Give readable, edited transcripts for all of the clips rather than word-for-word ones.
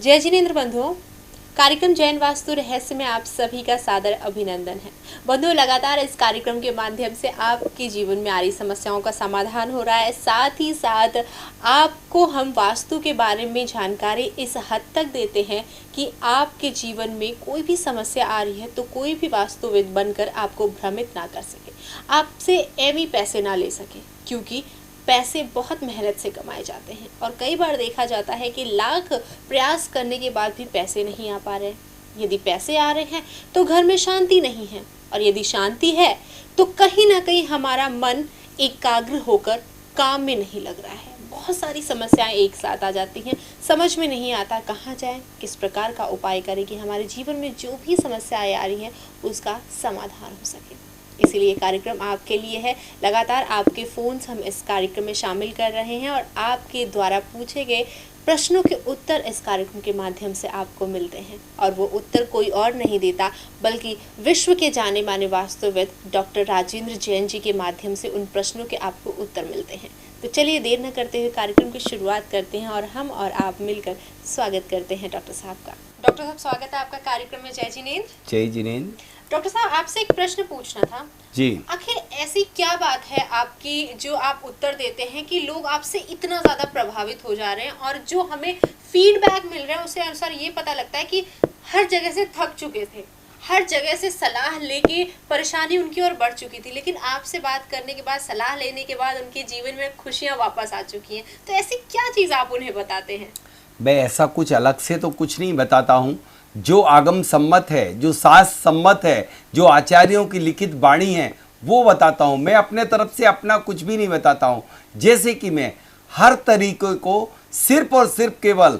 जय जिनेंद्र बंधुओं, कार्यक्रम जैन वास्तु रहस्य में आप सभी का सादर अभिनंदन है। बंधुओं, लगातार इस कार्यक्रम के माध्यम से आपके जीवन में आ रही समस्याओं का समाधान हो रहा है। साथ ही साथ आपको हम वास्तु के बारे में जानकारी इस हद तक देते हैं कि आपके जीवन में कोई भी समस्या आ रही है तो कोई भी वास्तुविद बनकर आपको भ्रमित ना कर सके, आपसे एमी पैसे ना ले सके, क्योंकि पैसे बहुत मेहनत से कमाए जाते हैं और कई बार देखा जाता है कि लाख प्रयास करने के बाद भी पैसे नहीं आ पा रहे। यदि पैसे आ रहे हैं तो घर में शांति नहीं है, और यदि शांति है तो कहीं ना कहीं हमारा मन एकाग्र होकर काम में नहीं लग रहा है। बहुत सारी समस्याएं एक साथ आ जाती हैं, समझ में नहीं आता कहाँ जाएं, किस प्रकार का उपाय करें कि हमारे जीवन में जो भी समस्याएं आ रही हैं उसका समाधान हो सके। इसीलिए कार्यक्रम आपके लिए है। लगातार आपके फ़ोन्स हम इस कार्यक्रम में शामिल कर रहे हैं और आपके द्वारा पूछे गए प्रश्नों के उत्तर इस कार्यक्रम के माध्यम से आपको मिलते हैं, और वो उत्तर कोई और नहीं देता बल्कि विश्व के जाने माने वास्तुविद डॉक्टर राजेंद्र जैन जी के माध्यम से उन प्रश्नों के आपको उत्तर मिलते हैं। तो चलिए देर न करते हुए कार्यक्रम की शुरुआत करते हैं और हम और आप मिलकर स्वागत करते हैं डॉक्टर साहब का। डॉक्टर साहब, स्वागत है आपका कार्यक्रम में। जय जिनेंद्र। जय जिनेंद्र। डॉक्टर साहब, आपसे एक प्रश्न पूछना था जी। आखिर ऐसी क्या बात है आपकी जो आप उत्तर देते हैं कि लोग आपसे इतना ज्यादा प्रभावित हो जा रहे हैं, और जो हमें फीडबैक मिल रहा है उसके अनुसार ये पता लगता है कि हर जगह से थक चुके थे, हर जगह से सलाह लेके परेशानी उनकी ओर बढ़ चुकी थी, लेकिन आपसे बात करने के बाद, सलाह लेने के बाद उनके जीवन में खुशियां वापस आ चुकी हैं। तो ऐसी क्या चीज आप उन्हें बताते हैं? मैं ऐसा कुछ अलग से तो कुछ नहीं बताता हूँ। जो आगम सम्मत है, जो शास्त्र सम्मत है, जो आचार्यों की लिखित वाणी है, वो बताता हूँ। मैं अपने तरफ से अपना कुछ भी नहीं बताता हूँ। जैसे कि मैं हर तरीके को सिर्फ और सिर्फ केवल,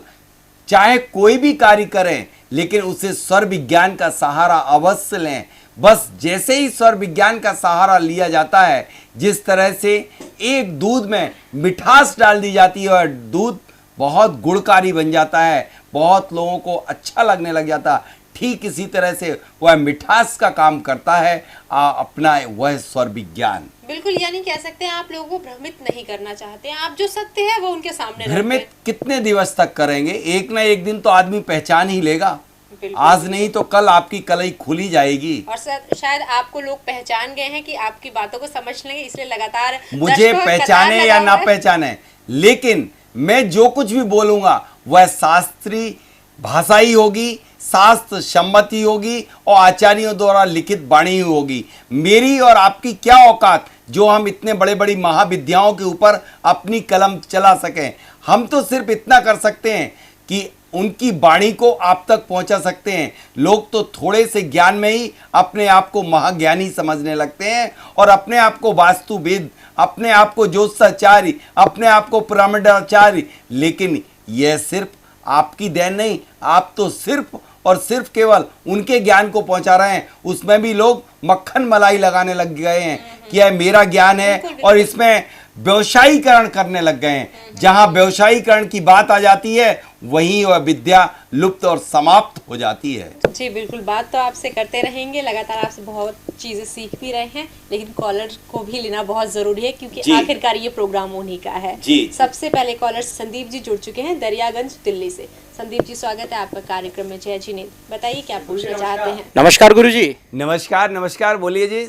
चाहे कोई भी कार्य करें, लेकिन उसे स्वर विज्ञान का सहारा अवश्य लें। बस जैसे ही स्वर विज्ञान का सहारा लिया जाता है, जिस तरह से एक दूध में मिठास डाल दी जाती है और दूध बहुत गुणकारी बन जाता है, बहुत लोगों को अच्छा लगने लग जाता है, ठीक इसी तरह से वह मिठास का काम करता है अपना वह स्वर विज्ञान। बिल्कुल, यानी कह सकते हैं आप लोगों को भ्रमित नहीं करना चाहते हैं, आप जो सत्य है वो उनके सामने भ्रमित कितने दिवस तक करेंगे? एक ना एक दिन तो आदमी पहचान ही लेगा। आज नहीं तो कल आपकी कलई खुली जाएगी, और शायद आपको लोग पहचान गए हैं कि आपकी बातों को समझ लेंगे, इसलिए लगातार मुझे पहचाने या ना पहचाने, लेकिन मैं जो कुछ भी बोलूंगा वह शास्त्रीय भाषा ही होगी, शास्त्र सम्मति होगी और आचार्यों द्वारा लिखित वाणी ही होगी। मेरी और आपकी क्या औकात जो हम इतने बड़े बड़ी महाविद्याओं के ऊपर अपनी कलम चला सकें। हम तो सिर्फ इतना कर सकते हैं कि उनकी वाणी को आप तक पहुंचा सकते हैं। लोग तो थोड़े से ज्ञान में ही अपने आप को महाज्ञानी समझने लगते हैं और अपने आप को वास्तुविद, अपने आप को ज्योतिषाचार्य, अपने आप को पिरामिडाचार्य। लेकिन यह सिर्फ आपकी देन नहीं, आप तो सिर्फ और सिर्फ केवल उनके ज्ञान को पहुंचा रहे हैं। उसमें भी लोग मक्खन मलाई लगाने लग गए हैं कि यह मेरा ज्ञान है, और इसमें व्यवसायीकरण करने लग गए हैं। जहां व्यवसायीकरण की बात आ जाती है वहीं वह विद्या लुप्त और समाप्त हो जाती है। जी बिल्कुल, बात तो आपसे करते रहेंगे, लगातार आपसे बहुत चीजें सीख भी रहे हैं, लेकिन कॉलर को भी लेना बहुत जरूरी है क्योंकि आखिरकार ये प्रोग्राम उन्हीं का है। सबसे पहले कॉलर संदीप जी जुड़ चुके हैं दरियागंज दिल्ली से। संदीप जी, स्वागत है आपका कार्यक्रम में। जय जिनेंद्र, बताइए क्या पूछना चाहते हैं? नमस्कार गुरु जी। नमस्कार नमस्कार, बोलिए जी।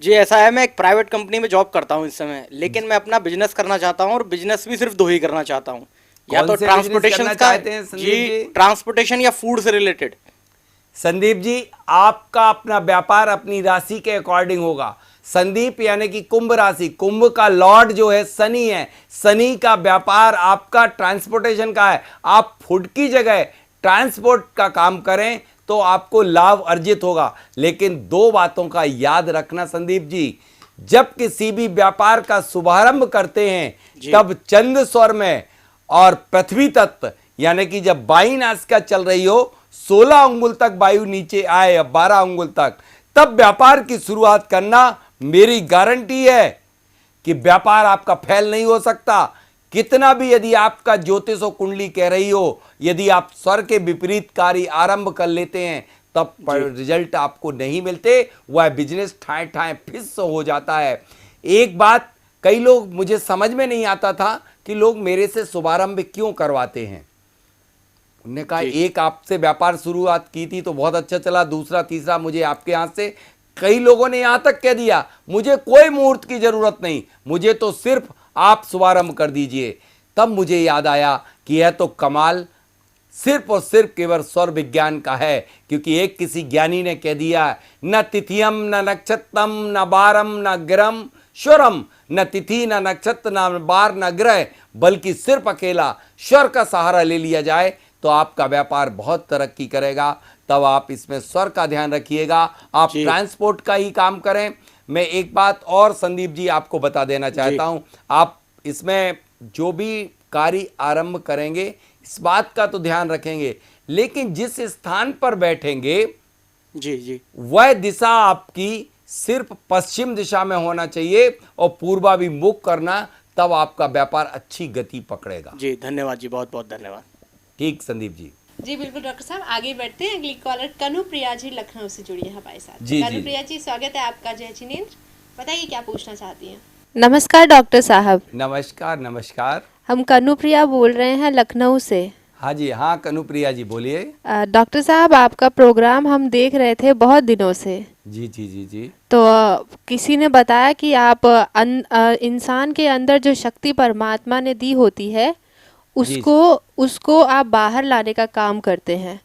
जी ऐसा है, मैं एक प्राइवेट कंपनी में जॉब करता हूँ इस समय, लेकिन मैं अपना बिजनेस करना चाहता हूँ, और बिजनेस भी सिर्फ दो ही करना चाहता हूँ, या तो ट्रांसपोर्टेशन का, जी ट्रांसपोर्टेशन या फूड से रिलेटेड। संदीप जी, आपका अपना व्यापार अपनी राशि के अकॉर्डिंग होगा। संदीप यानी कि कुंभ राशि, कुंभ का लॉर्ड जो है शनि है। शनि का व्यापार आपका ट्रांसपोर्टेशन का है। आप फूड की जगह ट्रांसपोर्ट का काम करें तो आपको लाभ अर्जित होगा। लेकिन दो बातों का याद रखना संदीप जी, जब किसी भी व्यापार का शुभारंभ करते हैं तब चंद्र स्वर में और पृथ्वी तत्व यानी कि जब वायु नासिका चल रही हो, 16 अंगुल तक वायु नीचे आए या 12 अंगुल तक, तब व्यापार की शुरुआत करना। मेरी गारंटी है कि व्यापार आपका फेल नहीं हो सकता। कितना भी यदि आपका ज्योतिष और कुंडली कह रही हो, यदि आप स्वर के विपरीत कार्य आरंभ कर लेते हैं तब रिजल्ट आपको नहीं मिलते, वह बिजनेस ठाए ठाए फिस हो जाता है। एक बात कई लोग, मुझे समझ में नहीं आता था कि लोग मेरे से शुभारंभ क्यों करवाते हैं। उन्होंने कहा एक आपसे व्यापार शुरुआत की थी तो बहुत अच्छा चला, दूसरा तीसरा मुझे आपके यहाँ से, कई लोगों ने यहाँ तक कह दिया मुझे कोई मुहूर्त की जरूरत नहीं, मुझे तो सिर्फ आप शुभारंभ कर दीजिए। तब मुझे याद आया कि यह तो कमाल सिर्फ और सिर्फ केवल स्वर विज्ञान का है, क्योंकि एक किसी ज्ञानी ने कह दिया न तिथियम न नक्षत्रम न बारम न गिरम श्वरम, न तिथि न नक्षत्र न बार न ग्रह, बल्कि सिर्फ अकेला स्वर का सहारा ले लिया जाए तो आपका व्यापार बहुत तरक्की करेगा। तब आप इसमें स्वर का ध्यान रखिएगा, आप ट्रांसपोर्ट का ही काम करें। मैं एक बात और संदीप जी आपको बता देना चाहता हूं, आप इसमें जो भी कार्य आरंभ करेंगे इस बात का तो ध्यान रखेंगे, लेकिन जिस स्थान पर बैठेंगे जी वह दिशा आपकी सिर्फ पश्चिम दिशा में होना चाहिए और पूर्वाभिमुख करना, तब आपका व्यापार अच्छी गति पकड़ेगा। जी धन्यवाद जी, बहुत बहुत धन्यवाद। ठीक संदीप जी। जी बिल्कुल डॉक्टर साहब, आगे बढ़ते हैं। अगली कॉलर कनुप्रिया जी लखनऊ से जुड़ी है हमारे साथ। जी कनुप्रिया जी स्वागत है आपका जय जिनेंद्र, बताइए क्या पूछना चाहती हैं। नमस्कार डॉक्टर साहब। नमस्कार नमस्कार, हम कनुप्रिया बोल रहे हैं लखनऊ से। हाँ जी, हाँ कनुप्रिया जी बोलिए। डॉक्टर साहब आपका प्रोग्राम हम देख रहे थे बहुत दिनों से। जी जी जी जी। तो किसी ने बताया कि आप इंसान के अंदर जो शक्ति परमात्मा ने दी होती है उसको आप बाहर लाने का काम करते हैं।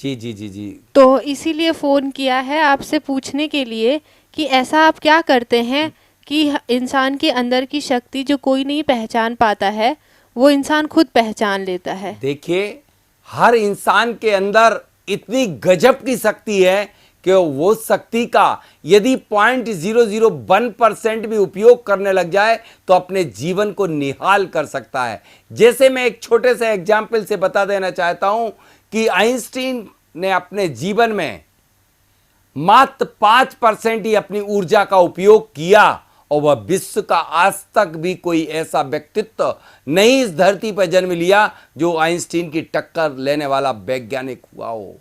जी जी जी जी। तो इसीलिए फ़ोन किया है आपसे पूछने के लिए कि ऐसा आप क्या करते हैं कि इंसान के अंदर की शक्ति जो कोई नहीं पहचान पाता है वो इंसान खुद पहचान लेता है। देखिए, हर इंसान के अंदर इतनी गजब की शक्ति है कि वो शक्ति का यदि 0.001% भी उपयोग करने लग जाए तो अपने जीवन को निहाल कर सकता है। जैसे मैं एक छोटे से एग्जाम्पल से बता देना चाहता हूं कि आइंस्टीन ने अपने जीवन में मात्र 5% ही अपनी ऊर्जा का उपयोग किया और वह विश्व का आज तक भी कोई ऐसा व्यक्तित्व नहीं इस धरती पर जन्म लिया जो आइंस्टीन की टक्कर लेने वाला वैज्ञानिक हुआ हो।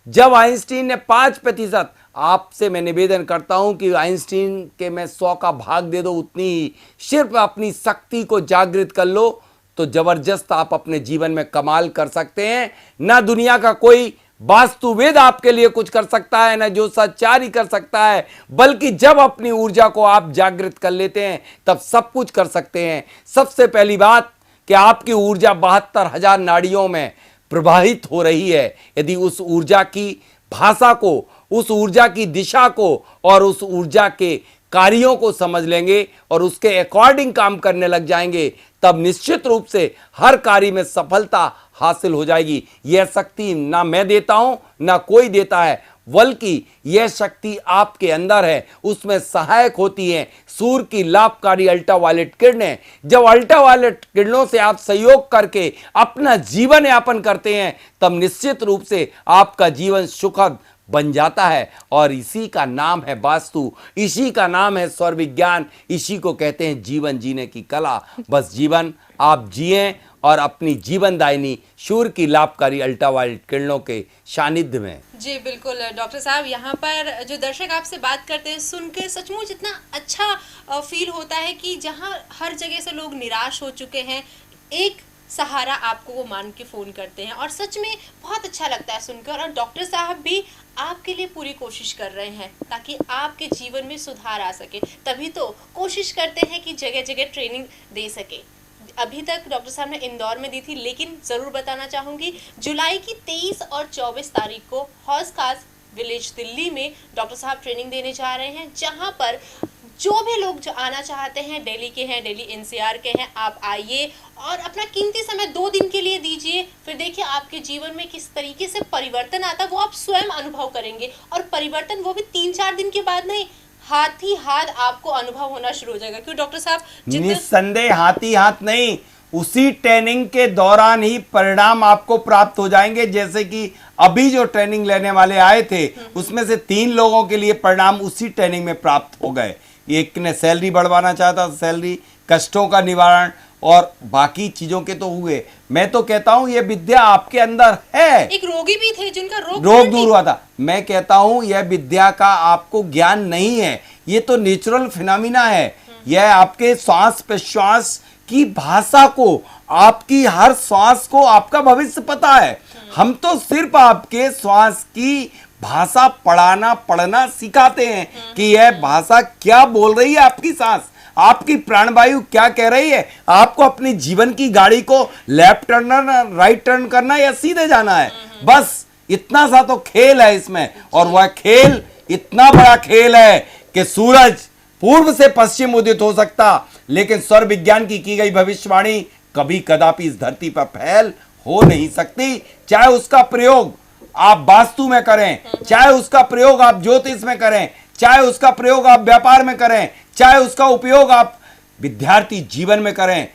जब आइंस्टीन ने 5%, आपसे मैं निवेदन करता हूं कि आइंस्टीन के मैं 100 का भाग दे दो, उतनी ही सिर्फ अपनी शक्ति को जागृत कर लो तो जबरदस्त आप अपने जीवन में कमाल कर सकते हैं। ना दुनिया का कोई वास्तुवेद आपके लिए कुछ कर सकता है, ना जो सच्चारी कर सकता है, बल्कि जब अपनी ऊर्जा को आप जागृत कर लेते हैं तब सब कुछ कर सकते हैं। सबसे पहली बात कि आपकी ऊर्जा 72,000 नाड़ियों में प्रवाहित हो रही है। यदि उस ऊर्जा की भाषा को, उस ऊर्जा की दिशा को और उस ऊर्जा के कार्यों को समझ लेंगे और उसके अकॉर्डिंग काम करने लग जाएंगे तब निश्चित रूप से हर कार्य में सफलता हासिल हो जाएगी। यह शक्ति ना मैं देता हूं ना कोई देता है, बल्कि यह शक्ति आपके अंदर है, उसमें सहायक होती है सूर्य की लाभकारी अल्ट्रावायलेट किरणें। जब अल्ट्रावायलेट किरणों से आप सहयोग करके अपना जीवन यापन करते हैं तब निश्चित रूप से आपका जीवन सुखद बन जाता है। और इसी का नाम है वास्तु, इसी का नाम है स्वर विज्ञान, इसी को कहते हैं जीवन जीने की कला। बस जीवन आप जिएं और अपनी जीवनदायिनी सूर्य की लाभकारी अल्ट्रावायलेट किरणों के सानिध्य में। जी बिल्कुल डॉक्टर साहब, यहाँ पर जो दर्शक आपसे बात करते हैं सुनकर सचमुच इतना अच्छा फील होता है कि जहाँ हर जगह से लोग निराश हो चुके हैं, एक सहारा आपको वो मान के फ़ोन करते हैं और सच में बहुत अच्छा लगता है सुनकर। और डॉक्टर साहब भी आपके लिए पूरी कोशिश कर रहे हैं ताकि आपके जीवन में सुधार आ सके, तभी तो कोशिश करते हैं कि जगह जगह ट्रेनिंग दे सके। अभी तक डॉक्टर साहब ने इंदौर में दी थी, लेकिन ज़रूर बताना चाहूँगी जुलाई की 23 और 24 तारीख को हौस खास विलेज दिल्ली में डॉक्टर साहब ट्रेनिंग देने जा रहे हैं, जहाँ पर जो भी लोग जो आना चाहते हैं, दिल्ली के हैं, दिल्ली एनसीआर के हैं, आप आइए और अपना कीमती समय 2 दिन के लिए दीजिए। फिर देखिए आपके जीवन में किस तरीके से परिवर्तन आता है वो आप स्वयं अनुभव करेंगे। और परिवर्तन वो भी 3-4 दिन के बाद नहीं, हाथ ही हाथ आपको अनुभव होना शुरू हो जाएगा। क्यों डॉक्टर साहब? निस्संदेह हाथ ही हाथ नहीं, उसी ट्रेनिंग के दौरान ही परिणाम आपको प्राप्त हो जाएंगे। जैसे कि अभी जो ट्रेनिंग लेने वाले आए थे उसमें से 3 लोगों के लिए परिणाम उसी ट्रेनिंग में प्राप्त हो गए। एक ने सैलरी बढ़वाना चाहता, सैलरी, कष्टों का निवारण और बाकी चीजों के तो हुए। मैं तो कहता हूं यह विद्या आपके अंदर है। एक रोगी भी थे जिनका रोग दूर हुआ था। मैं कहता हूं यह विद्या का आपको ज्ञान नहीं है, ये तो नेचुरल फिनोमिना है। यह आपके श्वास प्रश्वास कि भाषा को, आपकी हर श्वास को आपका भविष्य पता है। हम तो सिर्फ आपके श्वास की भाषा पढ़ना सिखाते हैं कि यह भाषा क्या बोल रही है, आपकी सांस, आपकी प्राणवायु क्या कह रही है। आपको अपनी जीवन की गाड़ी को लेफ्ट टर्न, राइट टर्न करना या सीधे जाना है, बस इतना सा तो खेल है इसमें। और वह खेल इतना बड़ा खेल है कि सूरज पूर्व से पश्चिम उदित हो सकता, लेकिन स्वर विज्ञान की गई भविष्यवाणी कभी कदापि इस धरती पर फैल हो नहीं सकती। चाहे उसका प्रयोग आप वास्तु में करें, चाहे उसका प्रयोग आप ज्योतिष में करें, चाहे उसका प्रयोग आप व्यापार में करें, चाहे उसका उपयोग आप विद्यार्थी जीवन में करें,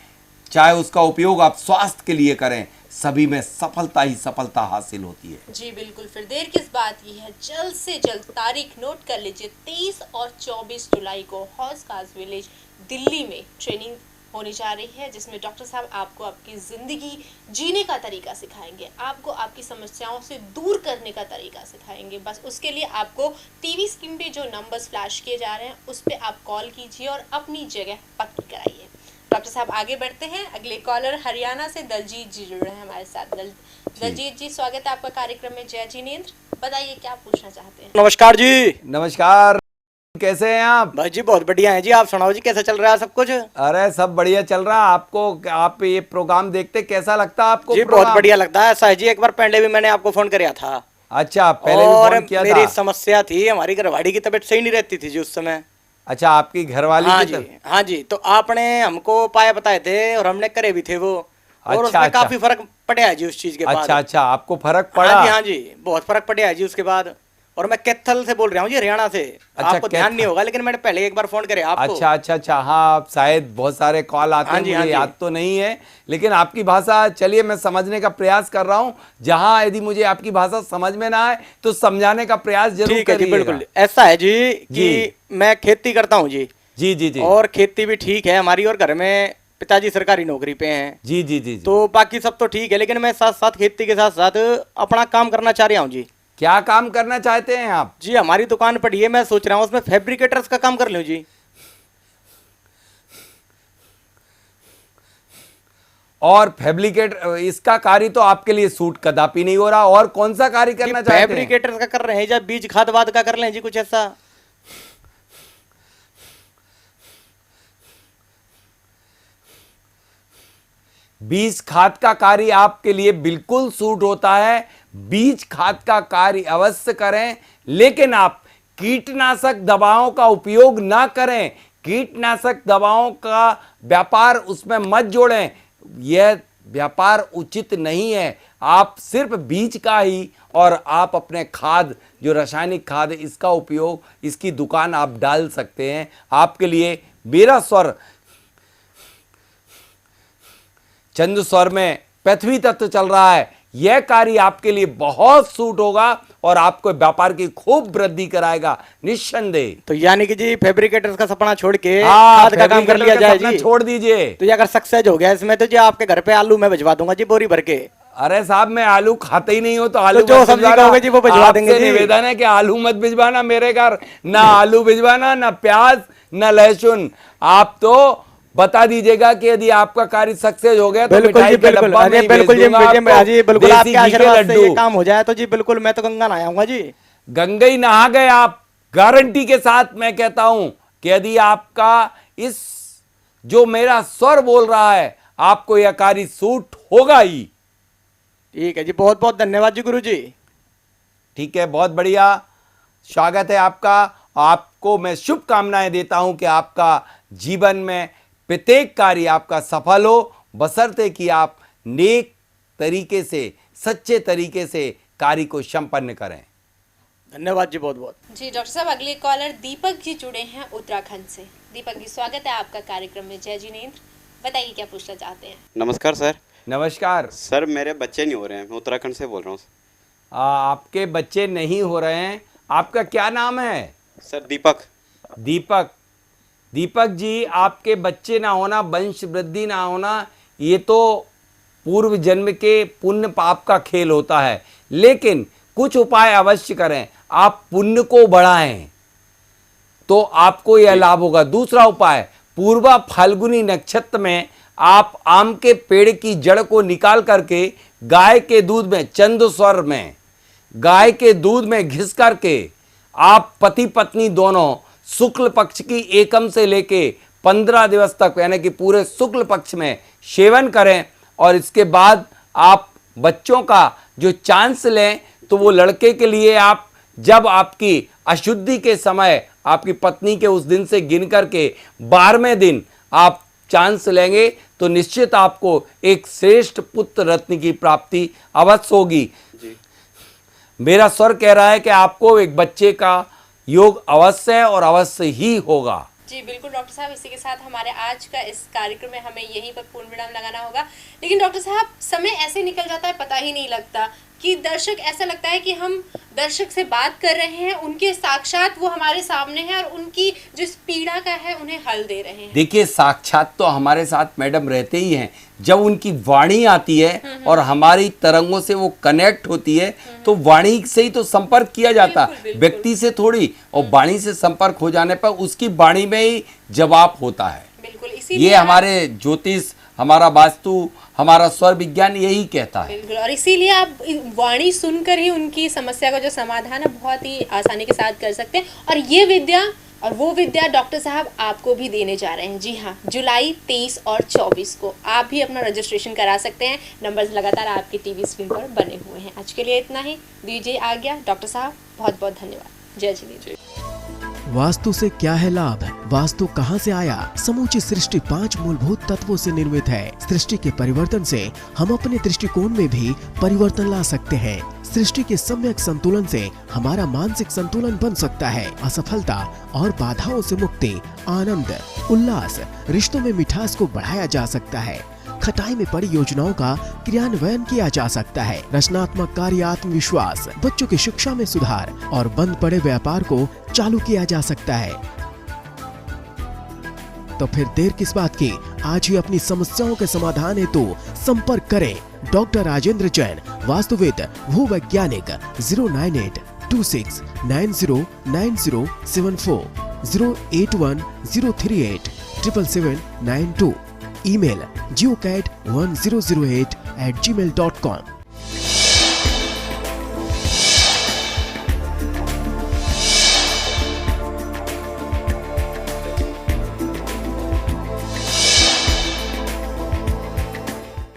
चाहे उसका उपयोग आप स्वास्थ्य के लिए करें, सभी में सफलता ही सफलता हासिल होती है। जी बिल्कुल, फिर देर किस बात की है, जल्द से जल्द तारीख नोट कर लीजिए। 23 और 24 जुलाई को हौज खास विलेज दिल्ली में ट्रेनिंग होने जा रही है, जिसमें डॉक्टर साहब आपको आपकी जिंदगी जीने का तरीका सिखाएंगे, आपको आपकी समस्याओं से दूर करने का तरीका सिखाएंगे। बस उसके लिए आपको टीवी स्क्रीन पे जो नंबर्स फ्लैश किए जा रहे हैं उस पर आप कॉल कीजिए और अपनी जगह पक्की कराइए। डॉक्टर साहब आगे बढ़ते हैं। अगले कॉलर हरियाणा से दलजीत जी जुड़ रहे हैं हमारे साथ। दलजीत जी, स्वागत है आपका कार्यक्रम में। जय जिनेंद्र, बताइए क्या पूछना चाहते हैं। नमस्कार जी। नमस्कार, कैसे हैं आप? भाई जी बहुत बढ़िया है जी, आप सुनाओ जी, कैसा चल रहा है सब कुछ? अरे सब बढ़िया चल रहा है। आपको, आप ये प्रोग्राम देखते कैसा लगता है आपको? जी बहुत बढ़िया लगता है। सर जी एक बार पहले भी मैंने आपको फोन किया था। अच्छा, पहले भी फोन किया था। मेरी समस्या थी, हमारी घरवाली की तबीयत सही नहीं रहती थी जी उस समय। अच्छा, आपकी घरवाली हाँ की जी, हाँ जी, तो आपने हमको उपाय बताए थे और हमने करे भी थे वो, और उसमें काफी फर्क पड़ा है जी उस चीज के बाद। अच्छा, आपको फर्क पड़ा? हाँ जी, हाँ जी, बहुत फर्क पड़ा है जी उसके बाद। और मैं कैथल से बोल रहा हूँ जी, हरियाणा से। आपको ध्यान नहीं होगा, लेकिन मैंने पहले एक बार फोन करे आपको। अच्छा, हाँ, शायद बहुत सारे कॉल आते हैं, मुझे याद तो नहीं है, लेकिन आपकी भाषा, चलिए मैं समझने का प्रयास कर रहा हूँ। जहाँ यदि मुझे आपकी भाषा समझ में ना आए तो समझाने का प्रयास जरूर करिएगा। बिल्कुल, ऐसा है जी कि मैं खेती करता हूँ जी। जी। और खेती भी ठीक है हमारी, और घर में पिताजी सरकारी नौकरी पे हैं। जी। तो बाकी सब तो ठीक है, लेकिन मैं साथ साथ खेती के साथ साथ अपना काम करना चाह रहा हूँ जी। क्या काम करना चाहते हैं आप? जी हमारी दुकान पड़ी है, मैं सोच रहा हूँ उसमें फैब्रिकेटर्स का काम कर लूँ जी। और फैब्रिकेट, इसका कार्य तो आपके लिए सूट कदापि नहीं हो रहा। और कौन सा कार्य करना चाहते हैं? फैब्रिकेटर्स का कर रहे हैं, जब बीज खाद वाद का कर लें जी, कुछ ऐसा। बीज खाद का कार्य आपके लिए बिल्कुल सूट होता है। बीज खाद का कार्य अवश्य करें, लेकिन आप कीटनाशक दवाओं का उपयोग ना करें। कीटनाशक दवाओं का व्यापार उसमें मत जोड़ें, यह व्यापार उचित नहीं है। आप सिर्फ बीज का ही, और आप अपने खाद, जो रासायनिक खाद है, इसका उपयोग, इसकी दुकान आप डाल सकते हैं। आपके लिए मेरा स्वर चंद्र स्वर में पृथ्वी तत्व चल रहा है, यह कार्य आपके लिए बहुत सूट होगा और आपको व्यापार की खूब वृद्धि कराएगा निस्संदेह। तो यानी कि जी फैब्रिकेटर्स का सपना छोड़ के खाद का काम कर लिया जाए जी। छोड़ दीजिए। तो ये अगर सक्सेस हो गया इसमें, तो जी आपके घर पे आलू मैं भिजवा दूंगा जी, बोरी भर के। अरे साहब, मैं आलू खाते ही नहीं हो, तो आलू तो जो सब्जी कहोगे जी वो भिजवा देंगे जी। निवेदन है कि आलू मत भिजवाना मेरे घर, ना आलू भिजवाना, ना प्याज, ना लहसुन। आप तो बता दीजिएगा कि यदि आपका कार्य सक्सेस हो गया तो मिठाई का डब्बा मैं भेज दूंगा आपको। बिल्कुल आपके आशीर्वाद से ये काम हो जाए तो जी बिल्कुल मैं तो गंगा नहाऊंगा जी। गंगा ही नहा गए आप, गारंटी के साथ मैं कहता हूं कि यदि आपका इस, जो मेरा स्वर बोल रहा है, आपको यह कार्य सूट होगा ही। ठीक है जी, बहुत बहुत धन्यवाद जी गुरु जी। ठीक है, बहुत बढ़िया, स्वागत है आपका। आपको मैं शुभकामनाएं देता हूं कि आपका जीवन में प्रत्येक कार्य आपका सफल हो, बशर्ते कि आप नेक तरीके से, सच्चे तरीके से कार्य को संपन्न करें। धन्यवाद जी, बहुत बहुत जी। डॉक्टर साहब अगले कॉलर दीपक जी जुड़े हैं उत्तराखंड से। दीपक जी, स्वागत है आपका कार्यक्रम में। जय जिनेंद्र, बताइए क्या पूछना चाहते हैं। नमस्कार सर। नमस्कार सर, मेरे बच्चे नहीं हो रहे हैं, मैं उत्तराखंड से बोल रहा हूँ। आपके बच्चे नहीं हो रहे हैं, आपका क्या नाम है? सर दीपक। दीपक जी, आपके बच्चे ना होना, वंश वृद्धि ना होना, ये तो पूर्व जन्म के पुण्य पाप का खेल होता है, लेकिन कुछ उपाय अवश्य करें। आप पुण्य को बढ़ाएं तो आपको यह लाभ होगा। दूसरा उपाय, पूर्वा फाल्गुनी नक्षत्र में आप आम के पेड़ की जड़ को निकाल करके गाय के दूध में, चंद स्वर में गाय के दूध में घिस करके आप पति पत्नी दोनों शुक्ल पक्ष की एकम से लेके 15 दिवस तक, यानी कि पूरे शुक्ल पक्ष में सेवन करें। और इसके बाद आप बच्चों का जो चांस लें तो वो लड़के के लिए आप जब आपकी अशुद्धि के समय आपकी पत्नी के उस दिन से गिन करके 12वें दिन आप चांस लेंगे तो निश्चित आपको एक श्रेष्ठ पुत्र रत्न की प्राप्ति अवश्य होगी। मेरा स्वर कह रहा है कि आपको एक बच्चे का योग अवश्य है और अवश्य ही होगा। जी बिल्कुल डॉक्टर साहब, इसी के साथ हमारे आज का इस कार्यक्रम में हमें यहीं पर पूर्ण विराम लगाना होगा। लेकिन डॉक्टर साहब, समय ऐसे निकल जाता है, पता ही नहीं लगता कि दर्शक, ऐसा लगता है कि हम दर्शक से बात कर रहे हैं, उनके साक्षात वो हमारे सामने हैं और उनकी जो इस पीड़ा का है उन्हें हल दे रहे हैं। देखिए, साक्षात तो हमारे साथ मैडम रहते ही हैं। जब उनकी वाणी आती है और हमारी तरंगों से वो कनेक्ट होती है तो वाणी से ही तो संपर्क किया जाता है, व्यक्ति से थोड़ी। और वाणी से संपर्क हो जाने पर उसकी वाणी में ही जवाब होता है। बिल्कुल, ये हमारे ज्योतिष, हमारा वास्तु, हमारा स्वर विज्ञान यही कहता है। बिल्कुल, और इसीलिए आप वाणी सुनकर ही उनकी समस्या का जो समाधान है बहुत ही आसानी के साथ कर सकते हैं। और ये विद्या और वो विद्या डॉक्टर साहब आपको भी देने जा रहे हैं। जी हाँ, जुलाई 23 और 24 को आप भी अपना रजिस्ट्रेशन करा सकते हैं। नंबर्स लगातार आपकी टीवी स्क्रीन पर बने हुए हैं। आज के लिए इतना ही, दीजिए आज्ञा। डॉक्टर साहब बहुत बहुत धन्यवाद। जय जिनेन्द्र। वास्तु से क्या है लाभ? वास्तु कहां से आया? समूची सृष्टि 5 मूलभूत तत्वों से निर्मित है। सृष्टि के परिवर्तन से हम अपने दृष्टिकोण में भी परिवर्तन ला सकते हैं। सृष्टि के सम्यक संतुलन से हमारा मानसिक संतुलन बन सकता है। असफलता और बाधाओं से मुक्ति, आनंद, उल्लास, रिश्तों में मिठास को बढ़ाया जा सकता है। खटाई में पड़ी योजनाओं का क्रियान्वयन किया जा सकता है। रचनात्मक कार्य, आत्मविश्वास, बच्चों की शिक्षा में सुधार और बंद पड़े व्यापार को चालू किया जा सकता है। तो फिर देर किस बात की? आज ही अपनी समस्याओं के समाधान हेतु संपर्क करें डॉक्टर राजेंद्र जैन, वास्तुविद, भूवैज्ञानिक। 09826909074, 08103877792। email geocat1008@gmail.com